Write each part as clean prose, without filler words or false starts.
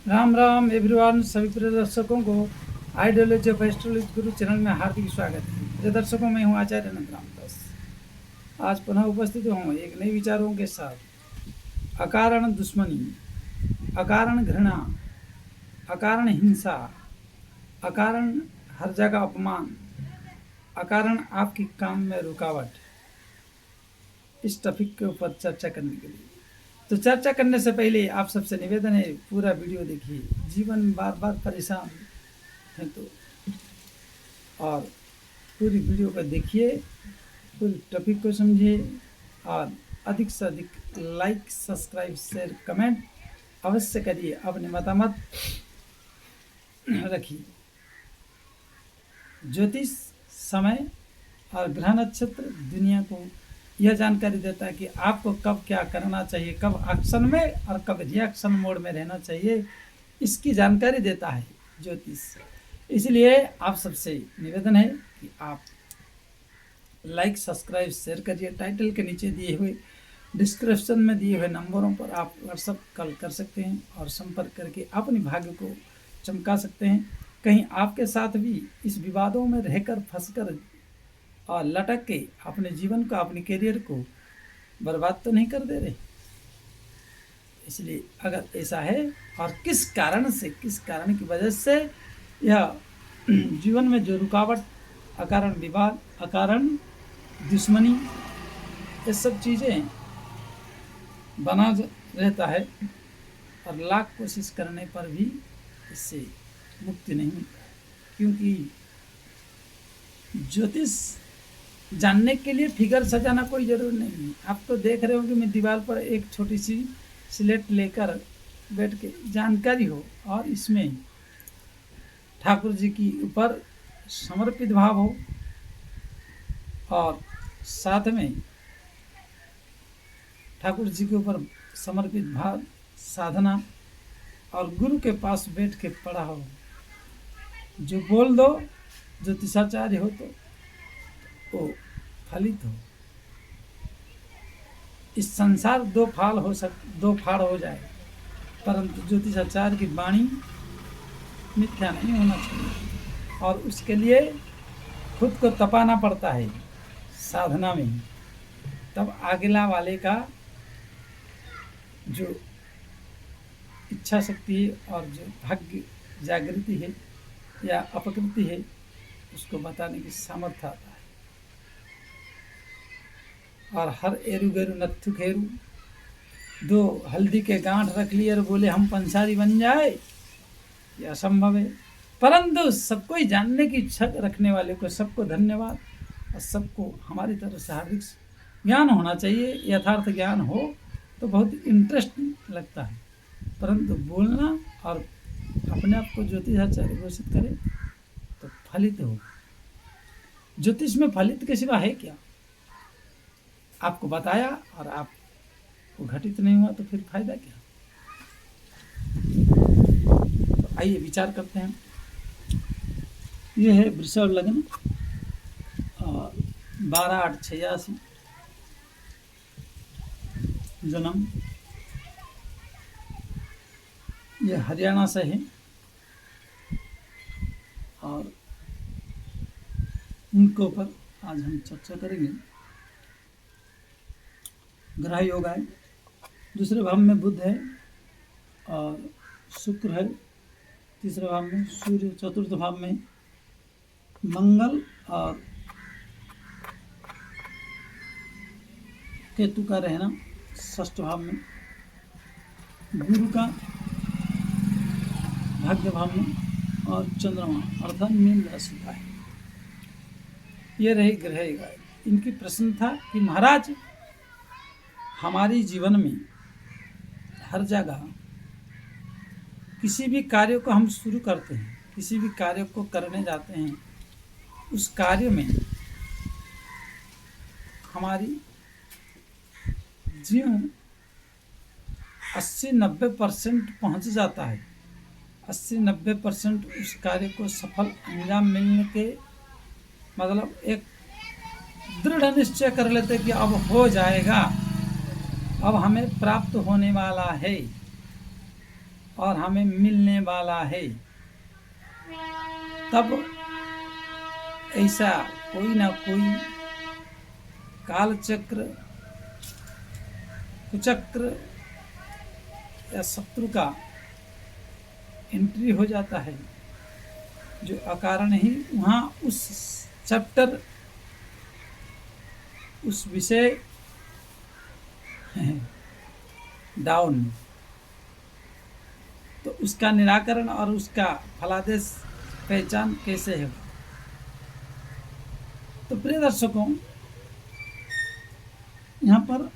Ram Ram everyone. सभी प्रिय दर्शकों को ideology of astrology Guru channel में हार्दिक स्वागत है। प्रिय दर्शकों, मैं हूँ आचार्य अनंतराम दास। आज पुनः उपस्थित हूँ एक नए विचारों के साथ। अकारण दुश्मनी, अकारण घृणा, अकारण हिंसा, अकारण हर जगह अपमान, अकारण आपके काम में रुकावट, इस टॉपिक के ऊपर चर्चा करने के लिए। तो चर्चा करने से पहले आप सबसे निवेदन है, पूरा वीडियो देखिए। जीवन में बार बार परेशान हैं तो और पूरी वीडियो को देखिए, पूरी टॉपिक को समझिए और अधिक से अधिक लाइक, सब्सक्राइब, शेयर, कमेंट अवश्य करिए। अपने मतामत रखिए। ज्योतिष समय और ग्रह नक्षत्र दुनिया को यह जानकारी देता है कि आपको कब क्या करना चाहिए, कब एक्शन में और कब रिएक्शन मोड में रहना चाहिए, इसकी जानकारी देता है ज्योतिष। इसलिए आप सबसे निवेदन है कि आप लाइक, सब्सक्राइब, शेयर करिए। टाइटल के नीचे दिए हुए, डिस्क्रिप्शन में दिए हुए नंबरों पर आप व्हाट्सअप कॉल कर सकते हैं और संपर्क करके अपने भाग्य को चमका सकते हैं। कहीं आपके साथ भी इस विवादों में रहकर फंसकर और लटक के अपने जीवन को, अपने करियर को बर्बाद तो नहीं कर दे रहे। इसलिए अगर ऐसा है और किस कारण से, किस कारण की वजह से यह जीवन में जो रुकावट, अकारण विवाद, अकारण दुश्मनी, ये सब चीज़ें बना रहता है और लाख कोशिश करने पर भी इससे मुक्ति नहीं मिलता है। क्योंकि ज्योतिष जानने के लिए फिगर सजाना कोई ज़रूर नहीं है। आप तो देख रहे हो कि मैं दीवार पर एक छोटी सी स्लेट लेकर बैठ के जानकारी हो और इसमें ठाकुर जी की ऊपर समर्पित भाव हो और साथ में ठाकुर जी के ऊपर समर्पित भाव, साधना और गुरु के पास बैठ के पढ़ा हो। जो बोल दो, ज्योतिषाचार्य हो तो वो फलित हो। इस संसार दो फाड़ हो जाए, परंतु ज्योतिषाचार्य की वाणी मिथ्या नहीं होना चाहिए और उसके लिए खुद को तपाना पड़ता है साधना में। तब आगला वाले का जो इच्छा शक्ति है और जो भाग्य जागृति है या अपकृति है, उसको बताने की सामर्थ्य आता है। और हर एरू गेरू नत्थु खेरू, दो हल्दी के गांठ रख लिए और बोले हम पंसारी बन जाए, यह असंभव है। परंतु सबको ही जानने की इच्छा रखने वाले को सबको धन्यवाद और सबको हमारी तरफ से हार्दिक ज्ञान होना चाहिए। यथार्थ ज्ञान हो तो बहुत इंटरेस्टिंग लगता है, परंतु बोलना और अपने आप को ज्योतिषाचार्य घोषित करे तो फलित हो। ज्योतिष में फलित के सिवा है क्या? आपको बताया और आपको घटित नहीं हुआ तो फिर फायदा क्या? तो आइए विचार करते हैं। ये है वृषभ लग्न और 12/8/86 जन्म। ये हरियाणा से है और उनके ऊपर आज हम चर्चा करेंगे। ग्रह योग है, दूसरे भाव में बुध है और शुक्र है, तीसरे भाव में सूर्य, चतुर्थ भाव में मंगल और केतु का रहना, षष्ठ भाव में गुरु का भाग्य भाव में और चंद्रमा अर्थात मीन राशि का है। ये रही ग्रह योग। इनकी प्रश्न था कि महाराज, हमारी जीवन में हर जगह किसी भी कार्य को हम शुरू करते हैं, किसी भी कार्य को करने जाते हैं, उस कार्य में हमारी जीवन 80-90% पहुँच जाता है। 80-90% उस कार्य को सफल अंजाम मिलने के मतलब एक दृढ़ निश्चय कर लेते कि अब हो जाएगा, अब हमें प्राप्त होने वाला है। और हमें मिलने वाला है, तब ऐसा कोई ना कोई कालचक्र, कुचक्र या शत्रु का एंट्री हो जाता है, जो अकारण ही वहाँ उस चैप्टर, उस विषय डाउन, तो उसका निराकरण और उसका फलादेश पहचान कैसे है। तो प्रिय दर्शकों, यहाँ पर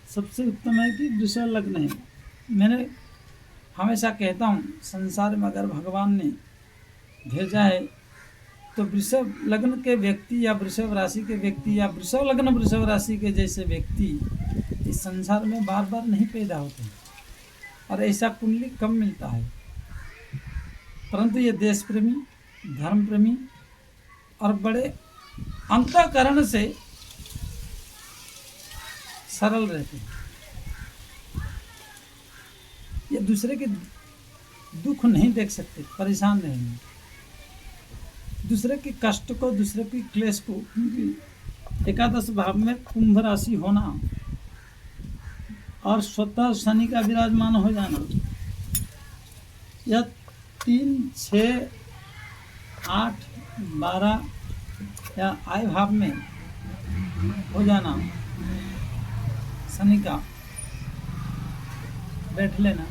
सबसे उत्तम है कि वृषभ लग्न है। मैंने हमेशा कहता हूँ, संसार में अगर भगवान ने भेजा है तो वृषभ लग्न के व्यक्ति या वृषभ राशि के व्यक्ति या वृषभ लग्न वृषभ राशि के जैसे व्यक्ति इस संसार में बार बार नहीं पैदा होते हैं, और ऐसा कुंडली कम मिलता है। परंतु ये देश प्रेमी, धर्म प्रेमी और बड़े अंतःकरण से सरल रहते हैं। ये दूसरे के दुख नहीं देख सकते, परेशान रहेंगे, दूसरे के कष्ट को, दूसरे की क्लेश को। क्योंकि एकादश भाव में कुंभ राशि होना और स्वतः शनि का विराजमान हो जाना, यह 3, 6, 8, 12 या आय भाव में हो जाना, शनि का बैठ लेना,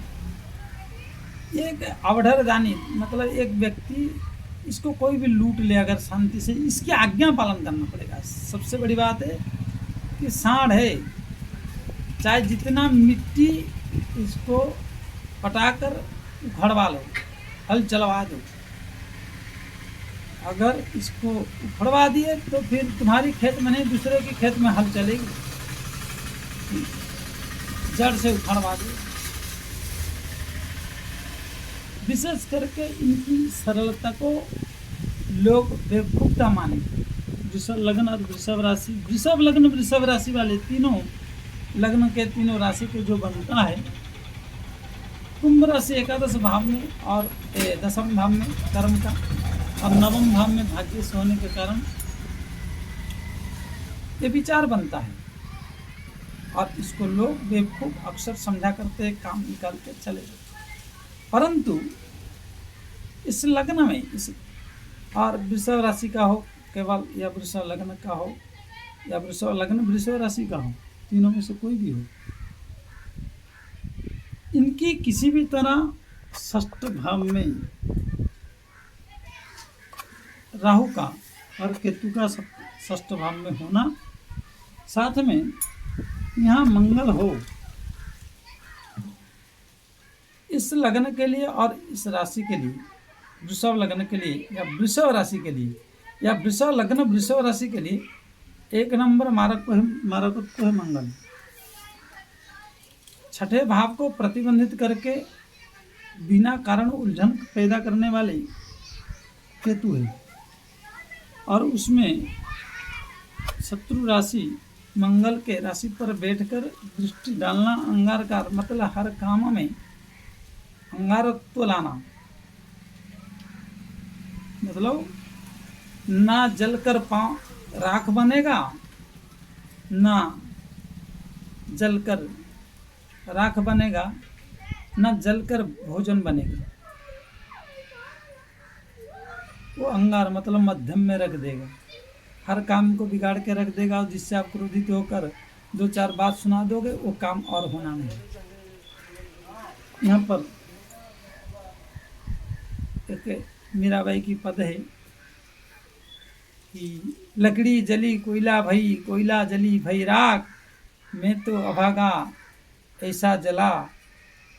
एक अवढ़र दानी, मतलब एक व्यक्ति इसको कोई भी लूट ले अगर शांति से, इसकी आज्ञा पालन करना पड़ेगा। सबसे बड़ी बात है कि सांड है, चाहे जितना मिट्टी इसको पटाकर उखड़वा लो, हल चलवा दो, अगर इसको उखड़वा दिए तो फिर तुम्हारी खेत में नहीं, दूसरे की खेत में हल चलेगी, जड़ से उखड़वा दो। विशेष करके इनकी सरलता को लोग बेवकूफता माने। वृषभ लग्न और वृषभ राशि, वृषभ लग्न वृषभ राशि वाले तीनों लग्न के तीनों राशि के जो बनता है, कुंभ राशि एकादश भाव में और दशम भाव में कर्म का और नवम भाव में भाग्य से होने के कारण ये विचार बनता है, और इसको लोग बेवकूफ अक्सर समझा करते काम निकाल के चले जाते। परंतु इस लग्न में, इस और वृषभ राशि का हो केवल, या वृषभ लग्न का हो, या वृषभ लग्न वृषभ राशि का हो, तीनों में से कोई भी हो, इनकी किसी भी तरह षष्ठ भाव में राहु का और केतु का षष्ठ भाव में होना, साथ में यहाँ मंगल हो, इस लग्न के लिए और इस राशि के लिए, वृषभ लग्न के लिए या वृषभ राशि के लिए या वृषभ लग्न वृषभ राशि के लिए एक नंबर मारकत्व है मंगल। छठे भाव को प्रतिबंधित करके बिना कारण उलझन पैदा करने वाले केतु है, और उसमें शत्रु राशि मंगल के राशि पर बैठकर दृष्टि डालना, अंगारकार, मतलब हर काम में अंगारत्व लाना, मतलब ना जलकर राख बनेगा, ना जलकर राख बनेगा, ना जलकर भोजन बनेगा। वो अंगार मतलब मध्यम में रख देगा, हर काम को बिगाड़ के रख देगा, और जिससे आप क्रोधित होकर 2-4 बात सुना दोगे वो काम और होना नहीं। यहाँ पर एक मीराबाई की पद है कि लकड़ी जली कोयला भई, कोयला जली भई राख, मैं तो अभागा ऐसा जला,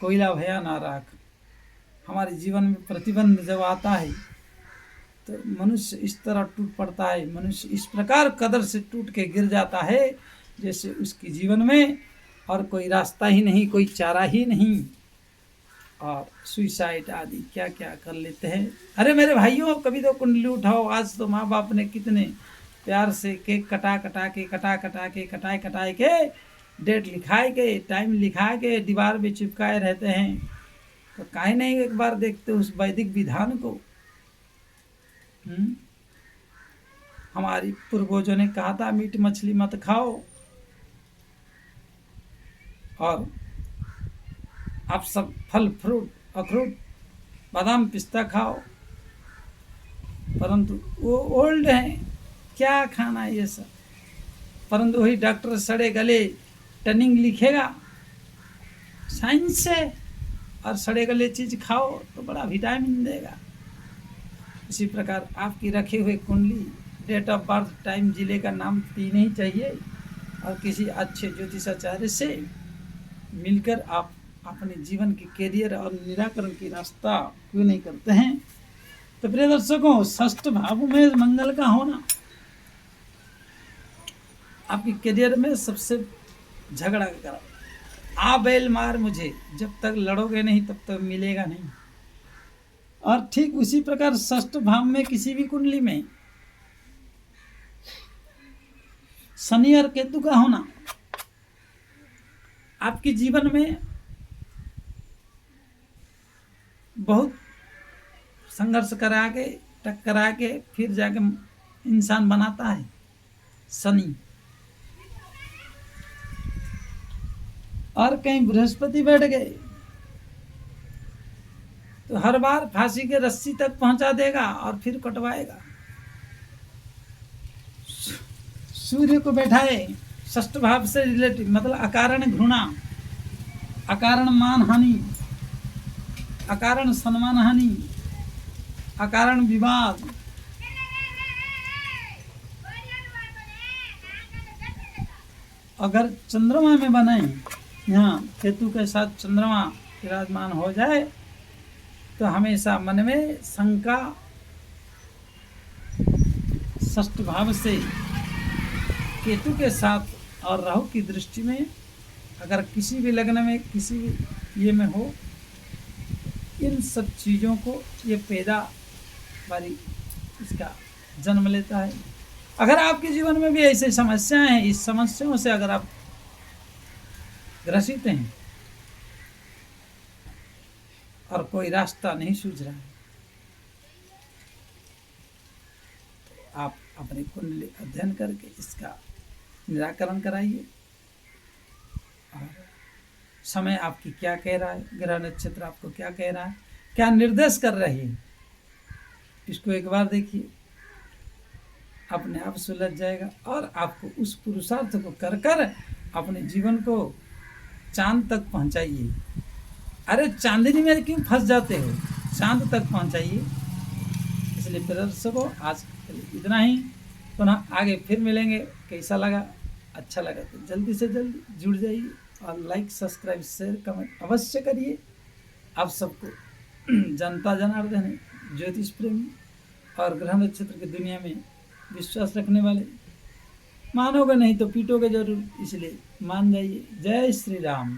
कोयला भया ना राख। हमारे जीवन में प्रतिबंध जब आता है तो मनुष्य इस तरह टूट पड़ता है, मनुष्य इस प्रकार कदर से टूट के गिर जाता है जैसे उसके जीवन में और कोई रास्ता ही नहीं, कोई चारा ही नहीं, और सुइसाइड आदि क्या क्या कर लेते हैं। अरे मेरे भाइयों, कभी तो कुंडली उठाओ। आज तो माँ बाप ने कितने प्यार से केक कटा के डेट लिखाए के, टाइम लिखा के दीवार पे चिपकाए रहते हैं, तो काहे नहीं एक बार देखते उस वैदिक विधान को। हमारी पूर्वजों ने कहा था मीट मछली मत खाओ, और आप सब फल फ्रूट अखरूट बादाम पिस्ता खाओ, परंतु वो ओल्ड है, क्या खाना ये सब। परंतु वही डॉक्टर सड़े गले टनिंग लिखेगा साइंस से, और सड़े गले चीज खाओ तो बड़ा विटामिन देगा। इसी प्रकार आपकी रखे हुए कुंडली, डेट ऑफ बर्थ, टाइम, जिले का नाम तीन ही चाहिए, और किसी अच्छे ज्योतिषाचार्य से मिलकर आप अपने जीवन के कैरियर और निराकरण की रास्ता क्यों नहीं करते हैं। तो प्रिय दर्शकों, षष्ठ भाव में मंगल का होना आपके करियर में सबसे झगड़ा करा। आ बैल मार मुझे, जब तक लड़ोगे नहीं तब तक मिलेगा नहीं। और ठीक उसी प्रकार षष्ठ भाव में किसी भी कुंडली में शनि और केतु का होना आपके जीवन में बहुत संघर्ष करा के टकरा के फिर जाके इंसान बनाता है शनि। और कहीं बृहस्पति बैठ गए तो हर बार फांसी के रस्सी तक पहुंचा देगा और फिर कटवाएगा। सूर्य को बैठाए षष्ठ भाव से रिलेटिव, मतलब अकारण घृणा, अकारण मान हानि, अकारण सम्मान हानि, अकारण विवाद, अगर चंद्रमा में बने, यहाँ केतु के साथ चंद्रमा विराजमान हो जाए तो हमेशा मन में शंका, षष्ठ भाव से केतु के साथ और राहु की दृष्टि में अगर किसी भी लग्न में किसी भी ये में हो, इन सब चीज़ों को ये पैदा वाली इसका जन्म लेता है। अगर आपके जीवन में भी ऐसी समस्याएं हैं, इस समस्याओं से अगर आप ग्रसित हैं और कोई रास्ता नहीं सूझ रहा है, तो आप अपनी कुंडली अध्ययन करके इसका निराकरण कराइए। और समय आपकी क्या कह रहा है, ग्रह नक्षत्र आपको क्या कह रहा है, क्या निर्देश कर रही है, इसको एक बार देखिए, अपने आप सुलझ जाएगा। और आपको उस पुरुषार्थ को कर कर अपने जीवन को चांद तक पहुंचाइए। अरे चांदनी में क्यों फंस जाते हो, चांद तक पहुंचाइए। इसलिए दर्शकों, आज इतना ही, पुनः आगे फिर मिलेंगे। कैसा लगा, अच्छा लगा तो जल्दी से जल्दी जुड़ जाइए और लाइक सब्सक्राइब शेयर कमेंट अवश्य करिए। आप सबको जनता जनार्दन है, ज्योतिष प्रेमी और ग्रह नक्षत्र की दुनिया में विश्वास रखने वाले, मानोगे नहीं तो पीटोगे जरूर, इसलिए मान जाइए। जय श्री राम।